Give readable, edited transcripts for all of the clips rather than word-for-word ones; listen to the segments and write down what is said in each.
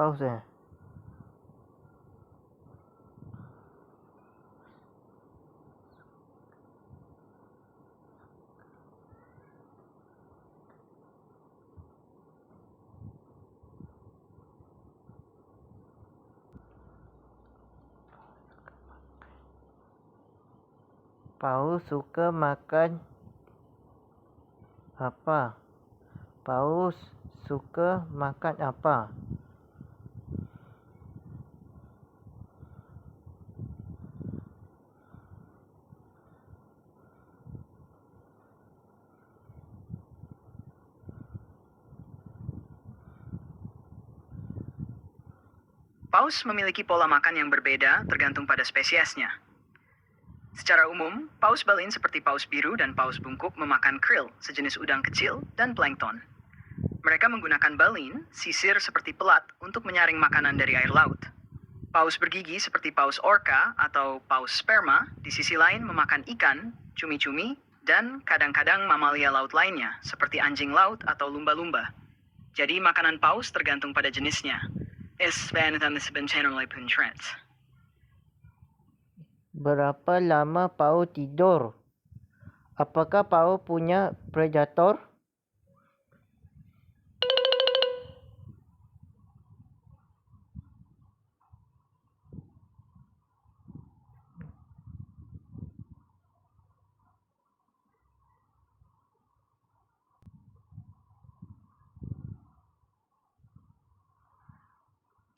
paus eh. Paus suka makan apa? Paus suka makan apa? Paus memiliki pola makan yang berbeda tergantung pada spesiesnya. Secara umum, paus baleen seperti paus biru dan paus bungkuk memakan krill, sejenis udang kecil, dan plankton. Mereka menggunakan baleen, sisir seperti pelat, untuk menyaring makanan dari air laut. Paus bergigi seperti paus orca atau paus sperma di sisi lain memakan ikan, cumi-cumi, dan kadang-kadang mamalia laut lainnya, seperti anjing laut atau lumba-lumba. Jadi makanan paus tergantung pada jenisnya. Berapa lama paus tidur? Apakah paus punya predator?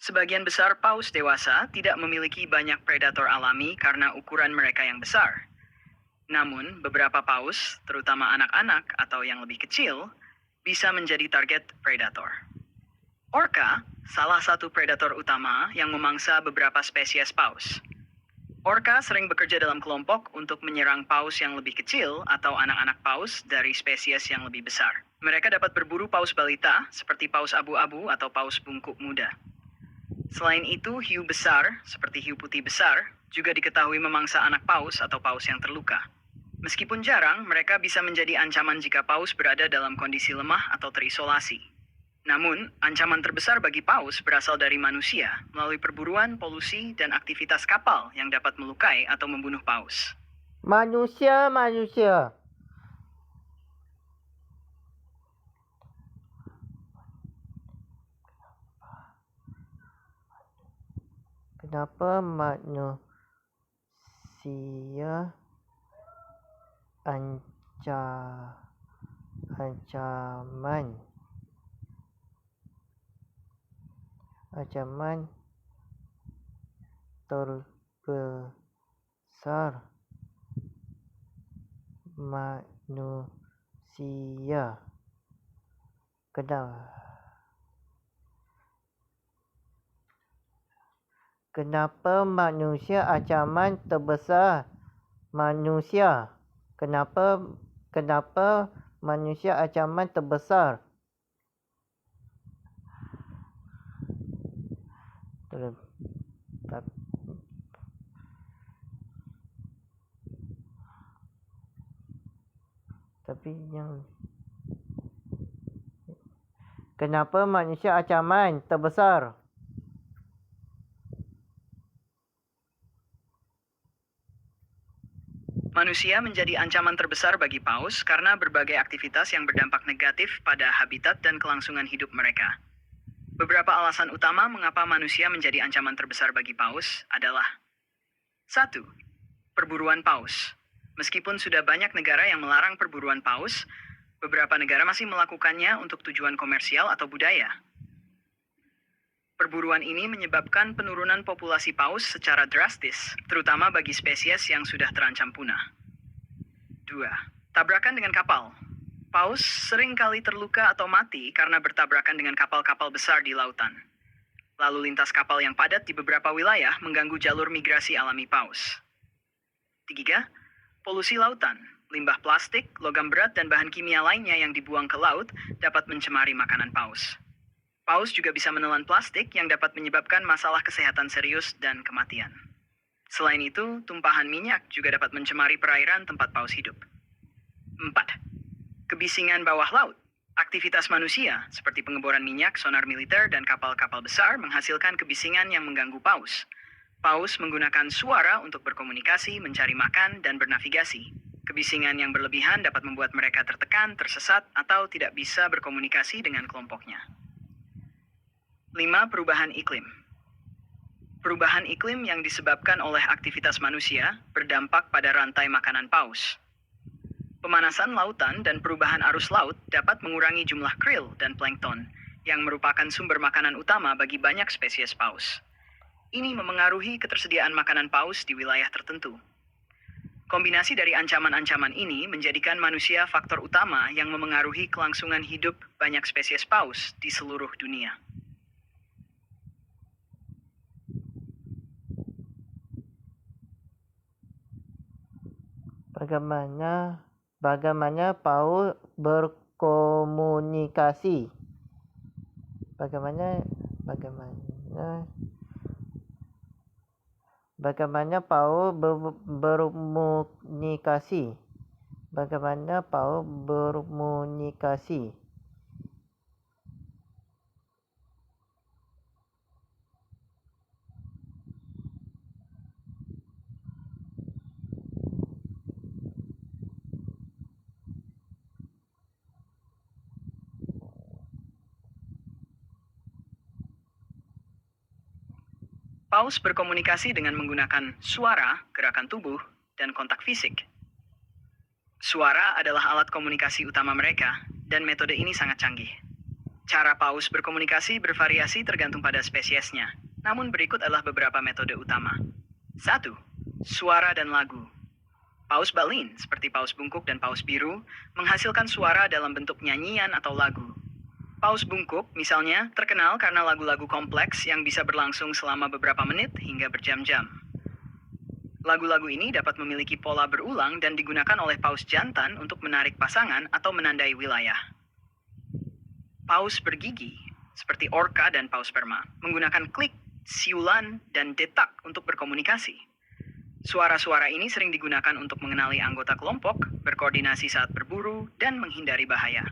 Sebagian besar paus dewasa tidak memiliki banyak predator alami karena ukuran mereka yang besar. Namun, beberapa paus, terutama anak-anak atau yang lebih kecil, bisa menjadi target predator. Orca, salah satu predator utama yang memangsa beberapa spesies paus. Orca sering bekerja dalam kelompok untuk menyerang paus yang lebih kecil atau anak-anak paus dari spesies yang lebih besar. Mereka dapat berburu paus balita seperti paus abu-abu atau paus bungkuk muda. Selain itu, hiu besar, seperti hiu putih besar, juga diketahui memangsa anak paus atau paus yang terluka. Meskipun jarang, mereka bisa menjadi ancaman jika paus berada dalam kondisi lemah atau terisolasi. Namun, ancaman terbesar bagi paus berasal dari manusia, melalui perburuan, polusi, dan aktivitas kapal yang dapat melukai atau membunuh paus. Manusia. Kenapa manusia ancaman terbesar manusia? Kenapa manusia ancaman terbesar manusia? Kenapa manusia ancaman terbesar? Kenapa manusia ancaman terbesar? Manusia menjadi ancaman terbesar bagi paus karena berbagai aktivitas yang berdampak negatif pada habitat dan kelangsungan hidup mereka. Beberapa alasan utama mengapa manusia menjadi ancaman terbesar bagi paus adalah 1. Perburuan paus. Meskipun sudah banyak negara yang melarang perburuan paus, beberapa negara masih melakukannya untuk tujuan komersial atau budaya. Perburuan ini menyebabkan penurunan populasi paus secara drastis, terutama bagi spesies yang sudah terancam punah. 2. Tabrakan dengan kapal. Paus sering kali terluka atau mati karena bertabrakan dengan kapal-kapal besar di lautan. Lalu lintas kapal yang padat di beberapa wilayah mengganggu jalur migrasi alami paus. 3. Polusi lautan. Limbah plastik, logam berat, dan bahan kimia lainnya yang dibuang ke laut dapat mencemari makanan paus. Paus juga bisa menelan plastik yang dapat menyebabkan masalah kesehatan serius dan kematian. Selain itu, tumpahan minyak juga dapat mencemari perairan tempat paus hidup. 4. Kebisingan bawah laut. Aktivitas manusia, seperti pengeboran minyak, sonar militer, dan kapal-kapal besar menghasilkan kebisingan yang mengganggu paus. Paus menggunakan suara untuk berkomunikasi, mencari makan, dan bernavigasi. Kebisingan yang berlebihan dapat membuat mereka tertekan, tersesat, atau tidak bisa berkomunikasi dengan kelompoknya. 5. Perubahan iklim. Perubahan iklim yang disebabkan oleh aktivitas manusia berdampak pada rantai makanan paus. Pemanasan lautan dan perubahan arus laut dapat mengurangi jumlah krill dan plankton, yang merupakan sumber makanan utama bagi banyak spesies paus. Ini memengaruhi ketersediaan makanan paus di wilayah tertentu. Kombinasi dari ancaman-ancaman ini menjadikan manusia faktor utama yang memengaruhi kelangsungan hidup banyak spesies paus di seluruh dunia. Bagaimana paus berkomunikasi? Bagaimana paus berkomunikasi? Bagaimana paus berkomunikasi? Paus berkomunikasi dengan menggunakan suara, gerakan tubuh, dan kontak fisik. Suara adalah alat komunikasi utama mereka, dan metode ini sangat canggih. Cara paus berkomunikasi bervariasi tergantung pada spesiesnya, namun berikut adalah beberapa metode utama. 1. Suara dan lagu. Paus Balin, seperti paus bungkuk dan paus biru, menghasilkan suara dalam bentuk nyanyian atau lagu. Paus bungkuk, misalnya, terkenal karena lagu-lagu kompleks yang bisa berlangsung selama beberapa menit hingga berjam-jam. Lagu-lagu ini dapat memiliki pola berulang dan digunakan oleh paus jantan untuk menarik pasangan atau menandai wilayah. Paus bergigi, seperti orca dan paus sperma, menggunakan klik, siulan, dan detak untuk berkomunikasi. Suara-suara ini sering digunakan untuk mengenali anggota kelompok, berkoordinasi saat berburu, dan menghindari bahaya.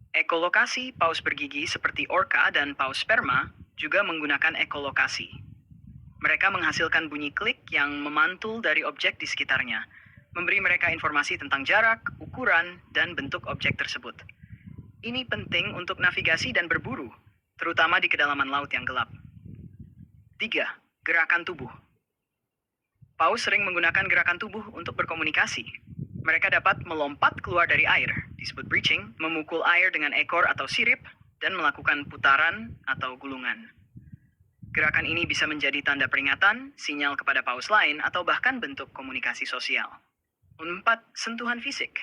Ekolokasi paus bergigi seperti orca dan paus sperma juga menggunakan ekolokasi. Mereka menghasilkan bunyi klik yang memantul dari objek di sekitarnya, memberi mereka informasi tentang jarak, ukuran, dan bentuk objek tersebut. Ini penting untuk navigasi dan berburu, terutama di kedalaman laut yang gelap. 3. Gerakan tubuh. Paus sering menggunakan gerakan tubuh untuk berkomunikasi. Mereka dapat melompat keluar dari air, disebut breaching, memukul air dengan ekor atau sirip, dan melakukan putaran atau gulungan. Gerakan ini bisa menjadi tanda peringatan, sinyal kepada paus lain, atau bahkan bentuk komunikasi sosial. 4. Sentuhan fisik.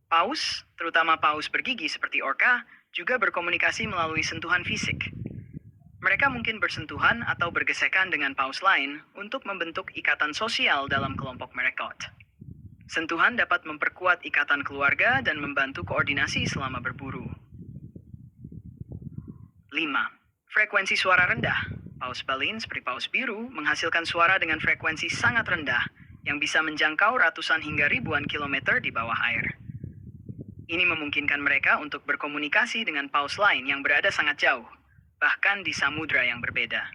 Paus, terutama paus bergigi seperti orca, juga berkomunikasi melalui sentuhan fisik. Mereka mungkin bersentuhan atau bergesekan dengan paus lain untuk membentuk ikatan sosial dalam kelompok merekot. Sentuhan dapat memperkuat ikatan keluarga dan membantu koordinasi selama berburu. 5. Frekuensi suara rendah. Paus Balin seperti paus biru menghasilkan suara dengan frekuensi sangat rendah yang bisa menjangkau ratusan hingga ribuan kilometer di bawah air. Ini memungkinkan mereka untuk berkomunikasi dengan paus lain yang berada sangat jauh, bahkan di samudra yang berbeda.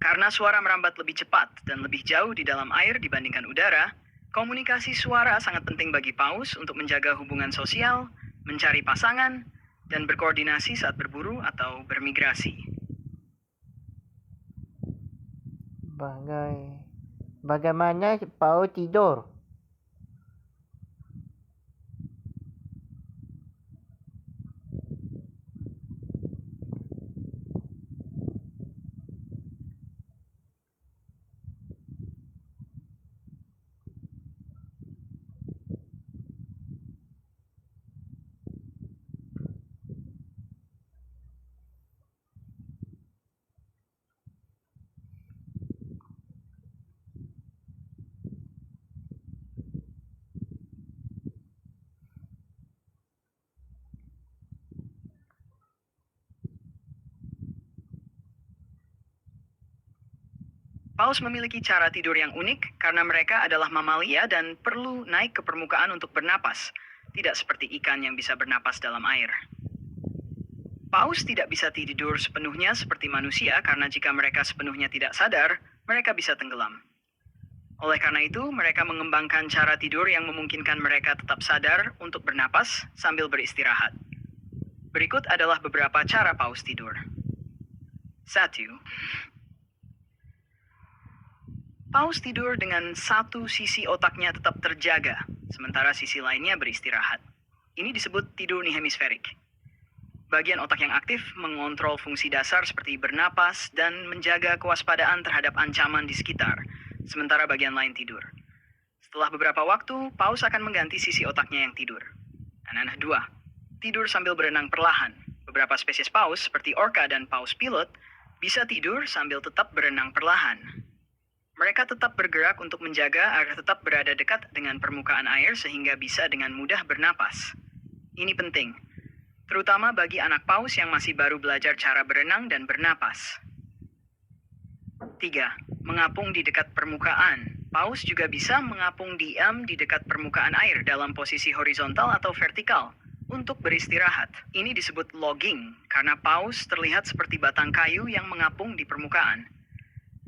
Karena suara merambat lebih cepat dan lebih jauh di dalam air dibandingkan udara, komunikasi suara sangat penting bagi paus untuk menjaga hubungan sosial, mencari pasangan, dan berkoordinasi saat berburu atau bermigrasi. Bagaimana paus tidur? Paus memiliki cara tidur yang unik karena mereka adalah mamalia dan perlu naik ke permukaan untuk bernapas. tidak seperti ikan yang bisa bernapas dalam air. Paus tidak bisa tidur sepenuhnya seperti manusia karena jika mereka sepenuhnya tidak sadar, mereka bisa tenggelam. Oleh karena itu, mereka mengembangkan cara tidur yang memungkinkan mereka tetap sadar untuk bernapas sambil beristirahat. Berikut adalah beberapa cara paus tidur. 1. Paus tidur dengan satu sisi otaknya tetap terjaga, sementara sisi lainnya beristirahat. Ini disebut tidur hemisferik. Bagian otak yang aktif mengontrol fungsi dasar seperti bernapas dan menjaga kewaspadaan terhadap ancaman di sekitar, sementara bagian lain tidur. Setelah beberapa waktu, paus akan mengganti sisi otaknya yang tidur. 2. Tidur sambil berenang perlahan. Beberapa spesies paus seperti orca dan paus pilot bisa tidur sambil tetap berenang perlahan. Mereka tetap bergerak untuk menjaga agar tetap berada dekat dengan permukaan air sehingga bisa dengan mudah bernapas. Ini penting, terutama bagi anak paus yang masih baru belajar cara berenang dan bernapas. 3. Mengapung di dekat permukaan. Paus juga bisa mengapung diam di dekat permukaan air dalam posisi horizontal atau vertikal untuk beristirahat. Ini disebut logging karena paus terlihat seperti batang kayu yang mengapung di permukaan.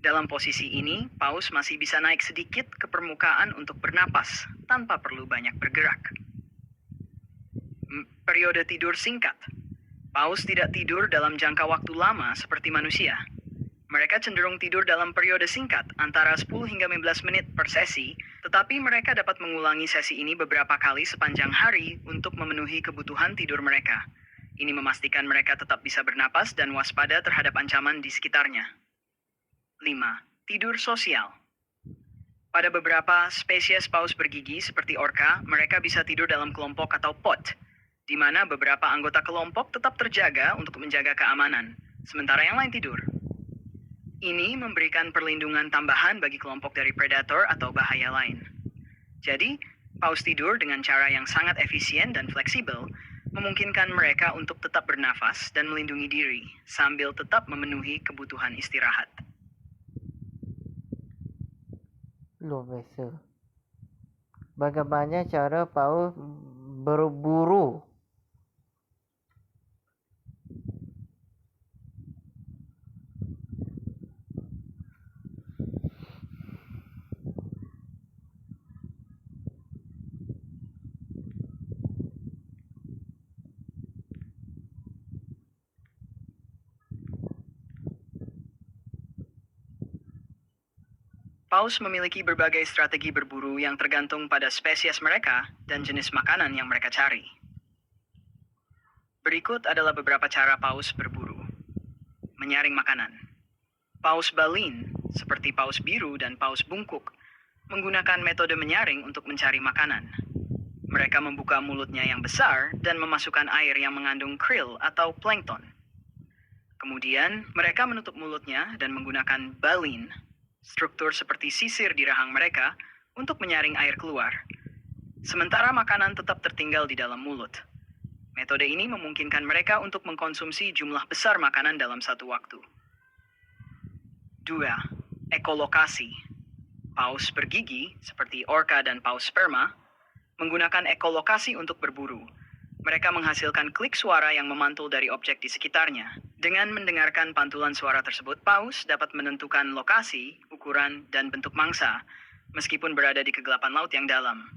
Dalam posisi ini, paus masih bisa naik sedikit ke permukaan untuk bernapas tanpa perlu banyak bergerak. Periode tidur singkat. Paus tidak tidur dalam jangka waktu lama seperti manusia. Mereka cenderung tidur dalam periode singkat, antara 10 hingga 15 menit per sesi, tetapi mereka dapat mengulangi sesi ini beberapa kali sepanjang hari untuk memenuhi kebutuhan tidur mereka. Ini memastikan mereka tetap bisa bernapas dan waspada terhadap ancaman di sekitarnya. 5. Tidur sosial. Pada beberapa spesies paus bergigi seperti orca, mereka bisa tidur dalam kelompok atau pod, di mana beberapa anggota kelompok tetap terjaga untuk menjaga keamanan, sementara yang lain tidur. Ini memberikan perlindungan tambahan bagi kelompok dari predator atau bahaya lain. Jadi, paus tidur dengan cara yang sangat efisien dan fleksibel memungkinkan mereka untuk tetap bernafas dan melindungi diri sambil tetap memenuhi kebutuhan istirahat. Luar biasa. Bagaimana cara paus berburu? Paus memiliki berbagai strategi berburu yang tergantung pada spesies mereka dan jenis makanan yang mereka cari. Berikut adalah beberapa cara paus berburu. Menyaring makanan. Paus baleen, seperti paus biru dan paus bungkuk, menggunakan metode menyaring untuk mencari makanan. Mereka membuka mulutnya yang besar dan memasukkan air yang mengandung krill atau plankton. Kemudian, mereka menutup mulutnya dan menggunakan baleen, struktur seperti sisir di rahang mereka, untuk menyaring air keluar. Sementara makanan tetap tertinggal di dalam mulut. Metode ini memungkinkan mereka untuk mengkonsumsi jumlah besar makanan dalam satu waktu. 2. Ekolokasi. Paus bergigi, seperti orca dan paus sperma, menggunakan ekolokasi untuk berburu. Mereka menghasilkan klik suara yang memantul dari objek di sekitarnya. Dengan mendengarkan pantulan suara tersebut, paus dapat menentukan lokasi, ukuran, dan bentuk mangsa, meskipun berada di kegelapan laut yang dalam.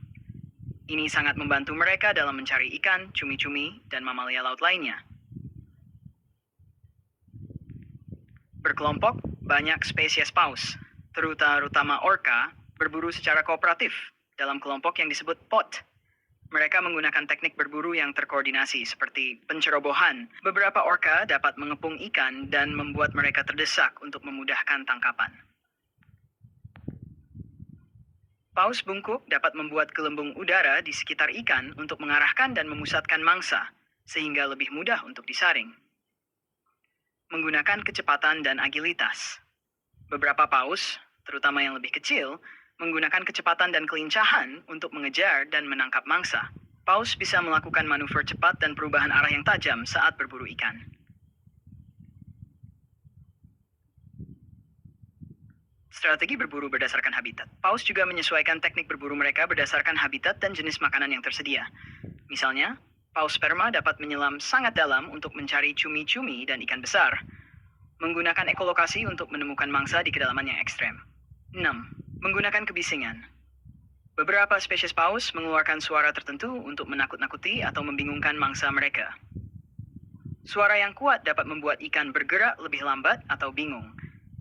Ini sangat membantu mereka dalam mencari ikan, cumi-cumi, dan mamalia laut lainnya. Berkelompok, banyak spesies paus, terutama orca, berburu secara kooperatif dalam kelompok yang disebut pod. Mereka menggunakan teknik berburu yang terkoordinasi seperti pencerobohan. Beberapa orca dapat mengepung ikan dan membuat mereka terdesak untuk memudahkan tangkapan. Paus bungkuk dapat membuat gelembung udara di sekitar ikan untuk mengarahkan dan memusatkan mangsa, sehingga lebih mudah untuk disaring. Menggunakan kecepatan dan agilitas. Beberapa paus, terutama yang lebih kecil, menggunakan kecepatan dan kelincahan untuk mengejar dan menangkap mangsa. Paus bisa melakukan manuver cepat dan perubahan arah yang tajam saat berburu ikan. Strategi berburu berdasarkan habitat. Paus juga menyesuaikan teknik berburu mereka berdasarkan habitat dan jenis makanan yang tersedia. Misalnya, paus sperma dapat menyelam sangat dalam untuk mencari cumi-cumi dan ikan besar, menggunakan ekolokasi untuk menemukan mangsa di kedalaman yang ekstrem. 6. Menggunakan kebisingan. Beberapa spesies paus mengeluarkan suara tertentu untuk menakut-nakuti atau membingungkan mangsa mereka. Suara yang kuat dapat membuat ikan bergerak lebih lambat atau bingung,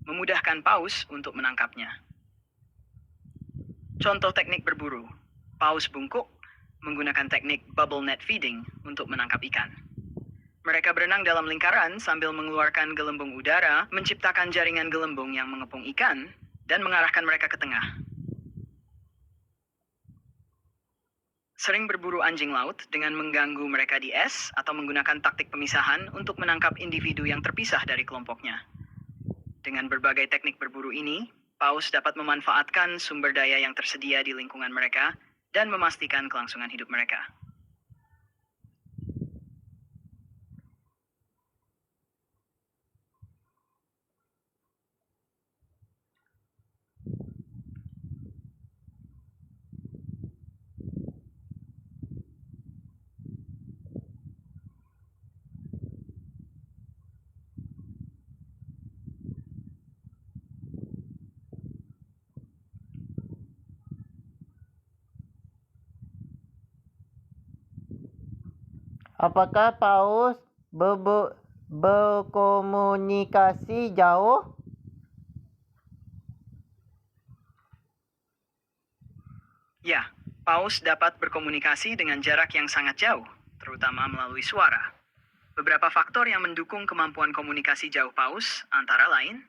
memudahkan paus untuk menangkapnya. Contoh teknik berburu. Paus bungkuk menggunakan teknik bubble net feeding untuk menangkap ikan. Mereka berenang dalam lingkaran sambil mengeluarkan gelembung udara, menciptakan jaringan gelembung yang mengepung ikan, dan mengarahkan mereka ke tengah. Sering berburu anjing laut dengan mengganggu mereka di es atau menggunakan taktik pemisahan untuk menangkap individu yang terpisah dari kelompoknya. Dengan berbagai teknik berburu ini, paus dapat memanfaatkan sumber daya yang tersedia di lingkungan mereka dan memastikan kelangsungan hidup mereka. Apakah paus berkomunikasi jauh? Ya, paus dapat berkomunikasi dengan jarak yang sangat jauh, terutama melalui suara. Beberapa faktor yang mendukung kemampuan komunikasi jauh paus antara lain: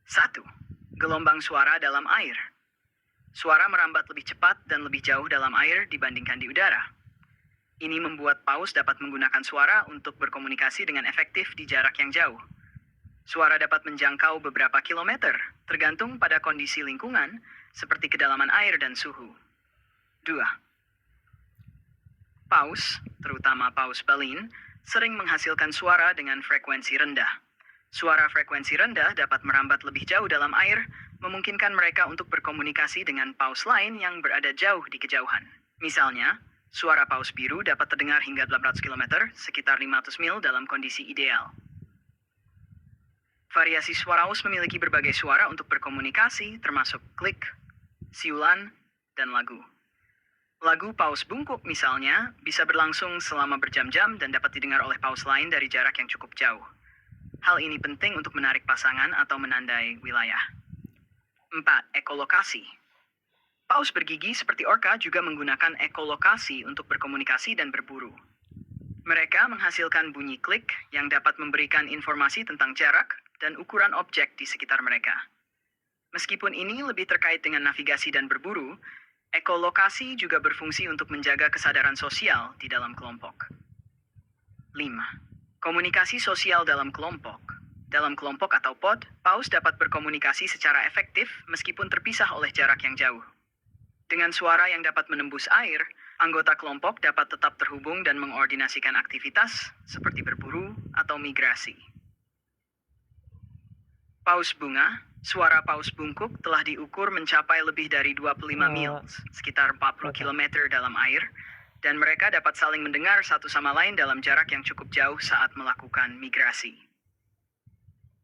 1. Gelombang suara dalam air. Suara merambat lebih cepat dan lebih jauh dalam air dibandingkan di udara. Ini membuat paus dapat menggunakan suara untuk berkomunikasi dengan efektif di jarak yang jauh. Suara dapat menjangkau beberapa kilometer, tergantung pada kondisi lingkungan, seperti kedalaman air dan suhu. 2. Paus, terutama paus baleen, sering menghasilkan suara dengan frekuensi rendah. Suara frekuensi rendah dapat merambat lebih jauh dalam air, memungkinkan mereka untuk berkomunikasi dengan paus lain yang berada jauh di kejauhan. Misalnya, suara paus biru dapat terdengar hingga 800 km, sekitar 500 mil dalam kondisi ideal. Variasi suara paus memiliki berbagai suara untuk berkomunikasi, termasuk klik, siulan, dan lagu. Lagu paus bungkuk misalnya bisa berlangsung selama berjam-jam dan dapat didengar oleh paus lain dari jarak yang cukup jauh. Hal ini penting untuk menarik pasangan atau menandai wilayah. 4. Ekolokasi. Paus bergigi seperti orca juga menggunakan ekolokasi untuk berkomunikasi dan berburu. Mereka menghasilkan bunyi klik yang dapat memberikan informasi tentang jarak dan ukuran objek di sekitar mereka. Meskipun ini lebih terkait dengan navigasi dan berburu, ekolokasi juga berfungsi untuk menjaga kesadaran sosial di dalam kelompok. 5. Komunikasi sosial dalam kelompok. Dalam kelompok atau pod, paus dapat berkomunikasi secara efektif meskipun terpisah oleh jarak yang jauh. Dengan suara yang dapat menembus air, anggota kelompok dapat tetap terhubung dan mengordinasikan aktivitas seperti berburu atau migrasi. Paus bunga, suara paus bungkuk telah diukur mencapai lebih dari 25 mil, sekitar 40 km dalam air, dan mereka dapat saling mendengar satu sama lain dalam jarak yang cukup jauh saat melakukan migrasi.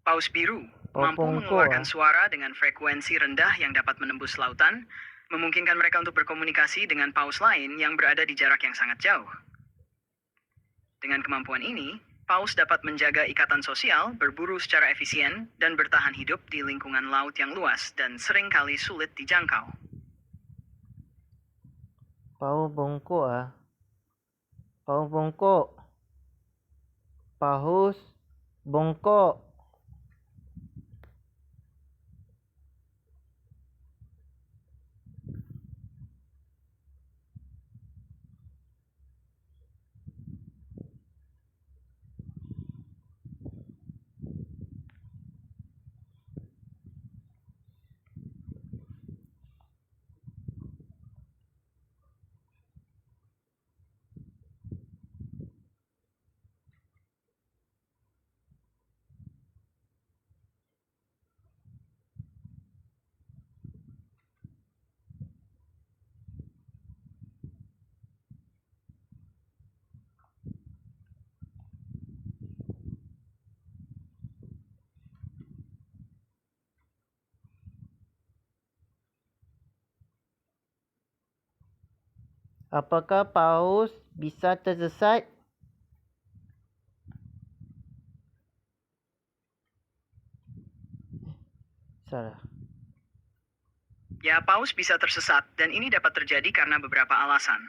Paus biru mampu mengeluarkan suara dengan frekuensi rendah yang dapat menembus lautan, memungkinkan mereka untuk berkomunikasi dengan paus lain yang berada di jarak yang sangat jauh. Dengan kemampuan ini, paus dapat menjaga ikatan sosial, berburu secara efisien, dan bertahan hidup di lingkungan laut yang luas dan seringkali sulit dijangkau. Paus bungkuk Paus bungkuk. Paus bungkuk. Apakah paus bisa tersesat? Salah. Ya, paus bisa tersesat dan ini dapat terjadi karena beberapa alasan.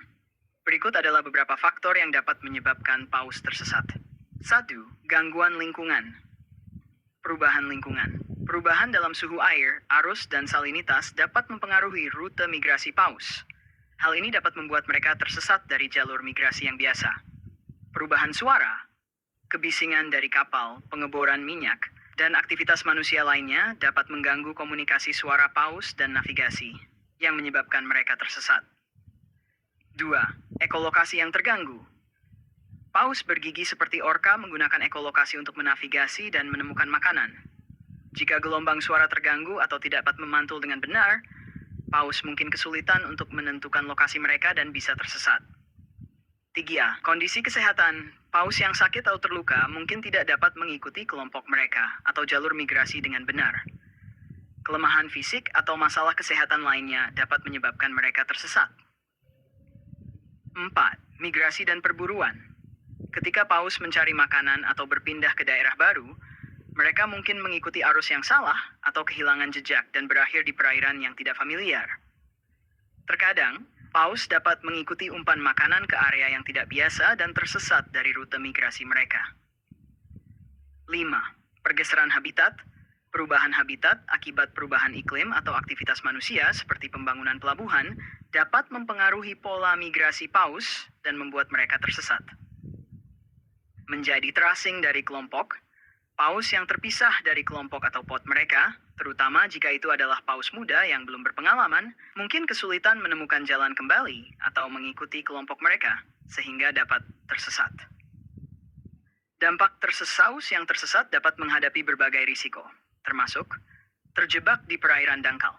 Berikut adalah beberapa faktor yang dapat menyebabkan paus tersesat. 1. Gangguan lingkungan. Perubahan lingkungan. Perubahan dalam suhu air, arus, dan salinitas dapat mempengaruhi rute migrasi paus. Hal ini dapat membuat mereka tersesat dari jalur migrasi yang biasa. Perubahan suara, kebisingan dari kapal, pengeboran minyak, dan aktivitas manusia lainnya dapat mengganggu komunikasi suara paus dan navigasi, yang menyebabkan mereka tersesat. 2. Ekolokasi yang terganggu. Paus bergigi seperti orka menggunakan ekolokasi untuk menavigasi dan menemukan makanan. Jika gelombang suara terganggu atau tidak dapat memantul dengan benar, paus mungkin kesulitan untuk menentukan lokasi mereka dan bisa tersesat. 3. Kondisi kesehatan. Paus yang sakit atau terluka mungkin tidak dapat mengikuti kelompok mereka atau jalur migrasi dengan benar. Kelemahan fisik atau masalah kesehatan lainnya dapat menyebabkan mereka tersesat. 4. Migrasi dan perburuan. Ketika paus mencari makanan atau berpindah ke daerah baru, mereka mungkin mengikuti arus yang salah atau kehilangan jejak dan berakhir di perairan yang tidak familiar. Terkadang, paus dapat mengikuti umpan makanan ke area yang tidak biasa dan tersesat dari rute migrasi mereka. 5. Pergeseran habitat. Perubahan habitat akibat perubahan iklim atau aktivitas manusia seperti pembangunan pelabuhan dapat mempengaruhi pola migrasi paus dan membuat mereka tersesat. Menjadi terasing dari kelompok, paus yang terpisah dari kelompok atau pot mereka, terutama jika itu adalah paus muda yang belum berpengalaman, mungkin kesulitan menemukan jalan kembali atau mengikuti kelompok mereka, sehingga dapat tersesat. Dampak paus yang tersesat dapat menghadapi berbagai risiko, termasuk terjebak di perairan dangkal.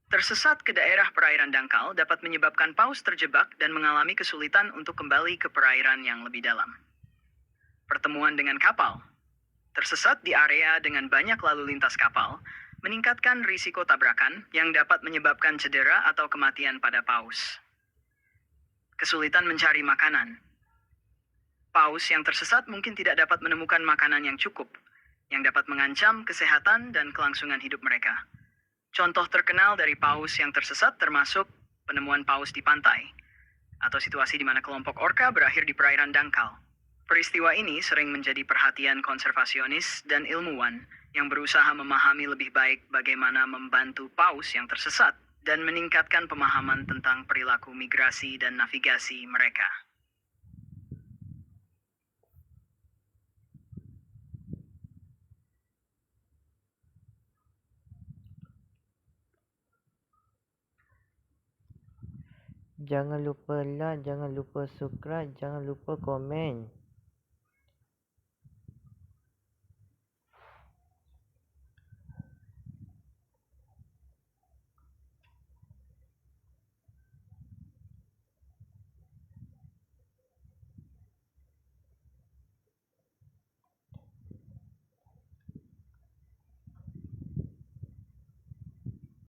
Tersesat ke daerah perairan dangkal dapat menyebabkan paus terjebak dan mengalami kesulitan untuk kembali ke perairan yang lebih dalam. Pertemuan dengan kapal. Tersesat di area dengan banyak lalu lintas kapal meningkatkan risiko tabrakan yang dapat menyebabkan cedera atau kematian pada paus. Kesulitan mencari makanan. Paus yang tersesat mungkin tidak dapat menemukan makanan yang cukup, yang dapat mengancam kesehatan dan kelangsungan hidup mereka. Contoh terkenal dari paus yang tersesat termasuk penemuan paus di pantai, atau situasi di mana kelompok orka berakhir di perairan dangkal. Peristiwa ini sering menjadi perhatian konservasionis dan ilmuwan yang berusaha memahami lebih baik bagaimana membantu paus yang tersesat dan meningkatkan pemahaman tentang perilaku migrasi dan navigasi mereka. Jangan lupa like, jangan lupa subscribe, jangan lupa komen.